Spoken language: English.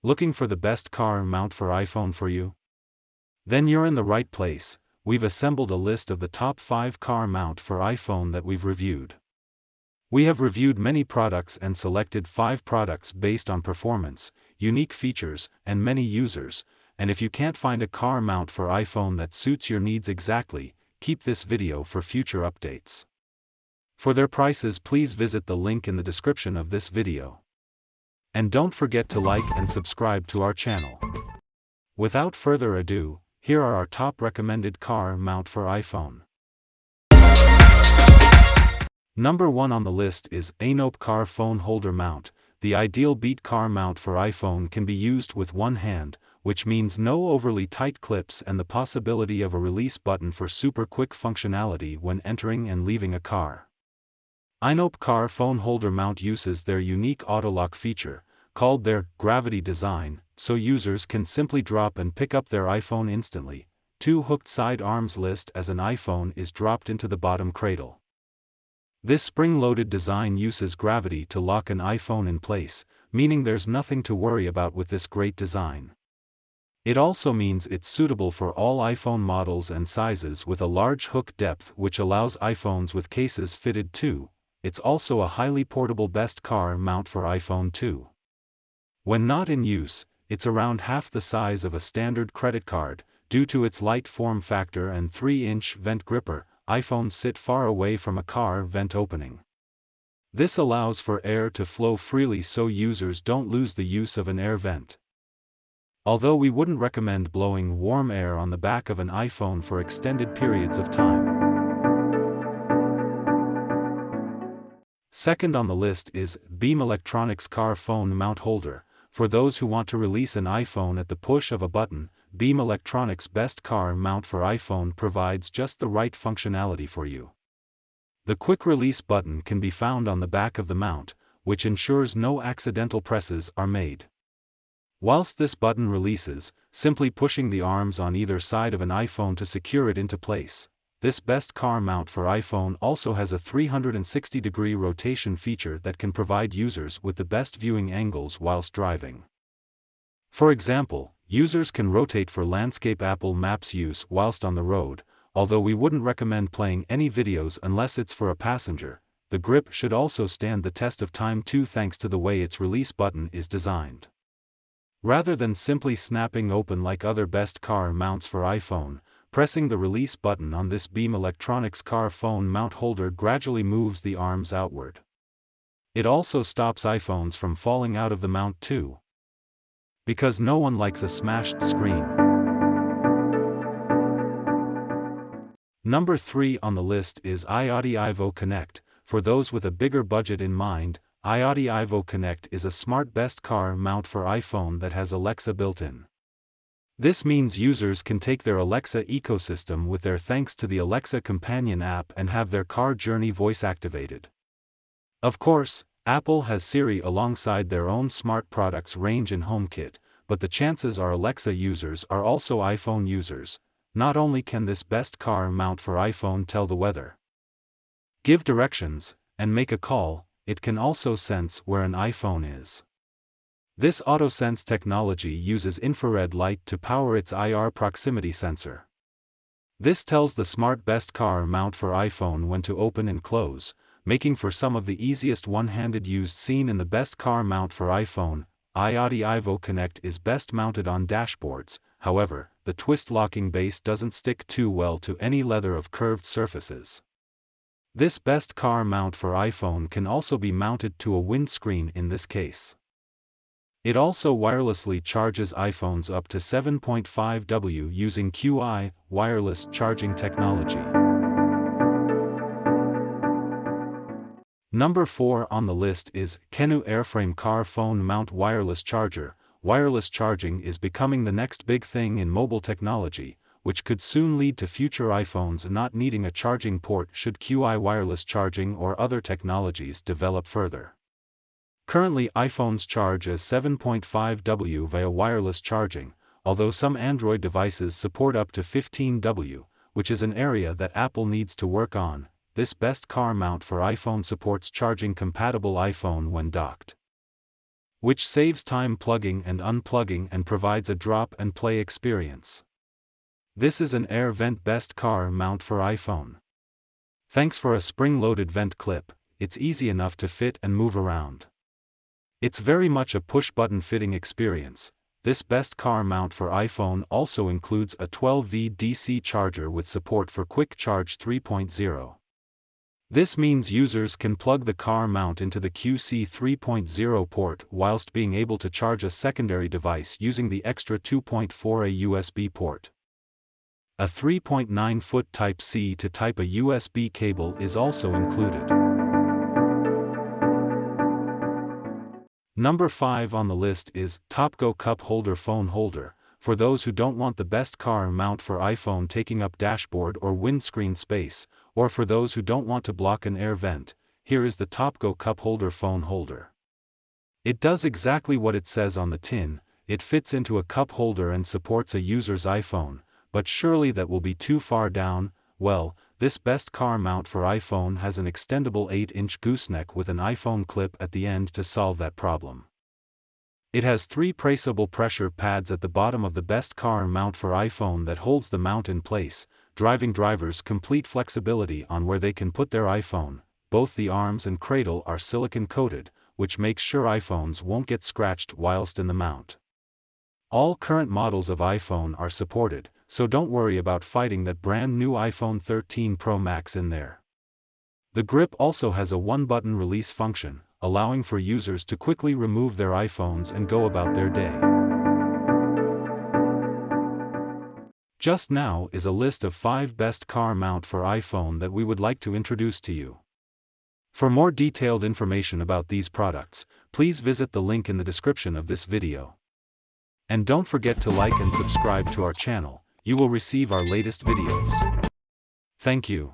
Looking for the best car mount for iPhone for you? Then you're in the right place. We've assembled a list of the top 5 car mount for iPhone that we've reviewed. We have reviewed many products and selected 5 products based on performance, unique features, and many users, and if you can't find a car mount for iPhone that suits your needs exactly, keep this video for future updates. For their prices, please visit the link in the description of this video. And don't forget to like and subscribe to our channel. Without further ado, here are our top recommended car mount for iPhone. Number 1 on the list is AINOPE car phone holder mount. The ideal beat car mount for iPhone can be used with one hand, which means no overly tight clips and the possibility of a release button for super quick functionality when entering and leaving a car. AINOPE car phone holder mount uses their unique auto-lock feature, called their gravity design, so users can simply drop and pick up their iPhone instantly. 2 hooked side arms list as an iPhone is dropped into the bottom cradle. This spring-loaded design uses gravity to lock an iPhone in place, meaning there's nothing to worry about with this great design. It also means it's suitable for all iPhone models and sizes with a large hook depth, which allows iPhones with cases fitted too. It's also a highly portable best car mount for iPhone too. When not in use, it's around half the size of a standard credit card. Due to its light form factor and 3-inch vent gripper, iPhones sit far away from a car vent opening. This allows for air to flow freely so users don't lose the use of an air vent. Although we wouldn't recommend blowing warm air on the back of an iPhone for extended periods of time. Second on the list is Beam Electronics car phone mount holder. For those who want to release an iPhone at the push of a button, Beam Electronics best car mount for iPhone provides just the right functionality for you. The quick release button can be found on the back of the mount, which ensures no accidental presses are made. Whilst this button releases, simply pushing the arms on either side of an iPhone to secure it into place. This best car mount for iPhone also has a 360-degree rotation feature that can provide users with the best viewing angles whilst driving. For example, users can rotate for landscape Apple Maps use whilst on the road, although we wouldn't recommend playing any videos unless it's for a passenger. The grip should also stand the test of time too thanks to the way its release button is designed. Rather than simply snapping open like other best car mounts for iPhone, pressing the release button on this Beam Electronics car phone mount holder gradually moves the arms outward. It also stops iPhones from falling out of the mount too. Because no one likes a smashed screen. Number 3 on the list is iOttie Aivo Connect. For those with a bigger budget in mind, iOttie Aivo Connect is a smart best car mount for iPhone that has Alexa built in. This means users can take their Alexa ecosystem with their thanks to the Alexa companion app and have their car journey voice activated. Of course, Apple has Siri alongside their own smart products range in HomeKit, but the chances are Alexa users are also iPhone users. Not only can this best car mount for iPhone tell the weather, give directions, and make a call, it can also sense where an iPhone is. This AutoSense technology uses infrared light to power its IR proximity sensor. This tells the smart best car mount for iPhone when to open and close, making for some of the easiest one-handed use seen in the best car mount for iPhone. iOttie Aivo Connect is best mounted on dashboards, however, the twist locking base doesn't stick too well to any leather of curved surfaces. This best car mount for iPhone can also be mounted to a windscreen in this case. It also wirelessly charges iPhones up to 7.5 W using Qi wireless charging technology. Number 4 on the list is Kenu Airframe car phone mount wireless charger. Wireless charging is becoming the next big thing in mobile technology, which could soon lead to future iPhones not needing a charging port should Qi wireless charging or other technologies develop further. Currently iPhones charge as 7.5 W via wireless charging, although some Android devices support up to 15 W, which is an area that Apple needs to work on. This best car mount for iPhone supports charging compatible iPhone when docked. which saves time plugging and unplugging and provides a drop and play experience. This is an air vent best car mount for iPhone. Thanks for a spring-loaded vent clip, it's easy enough to fit and move around. It's very much a push-button fitting experience. This best car mount for iPhone also includes a 12V DC charger with support for Quick Charge 3.0. This means users can plug the car mount into the QC 3.0 port whilst being able to charge a secondary device using the extra 2.4A USB port. A 3.9-foot Type-C to Type-A USB cable is also included. Number 5 on the list is TOPGO Cup Holder Phone Holder. For those who don't want the best car mount for iPhone taking up dashboard or windscreen space, or for those who don't want to block an air vent, here is the TOPGO Cup Holder Phone Holder. It does exactly what it says on the tin. It fits into a cup holder and supports a user's iPhone, but surely that will be too far down. Well, this best car mount for iPhone has an extendable 8-inch gooseneck with an iPhone clip at the end to solve that problem. It has 3 placeable pressure pads at the bottom of the best car mount for iPhone that holds the mount in place, giving drivers complete flexibility on where they can put their iPhone. Both the arms and cradle are silicone coated, which makes sure iPhones won't get scratched whilst in the mount. All current models of iPhone are supported, so don't worry about fighting that brand new iPhone 13 Pro Max in there. The grip also has a one-button release function, allowing for users to quickly remove their iPhones and go about their day. Just now is a list of 5 best car mount for iPhone that we would like to introduce to you. For more detailed information about these products, please visit the link in the description of this video. And don't forget to like and subscribe to our channel. You will receive our latest videos. Thank you.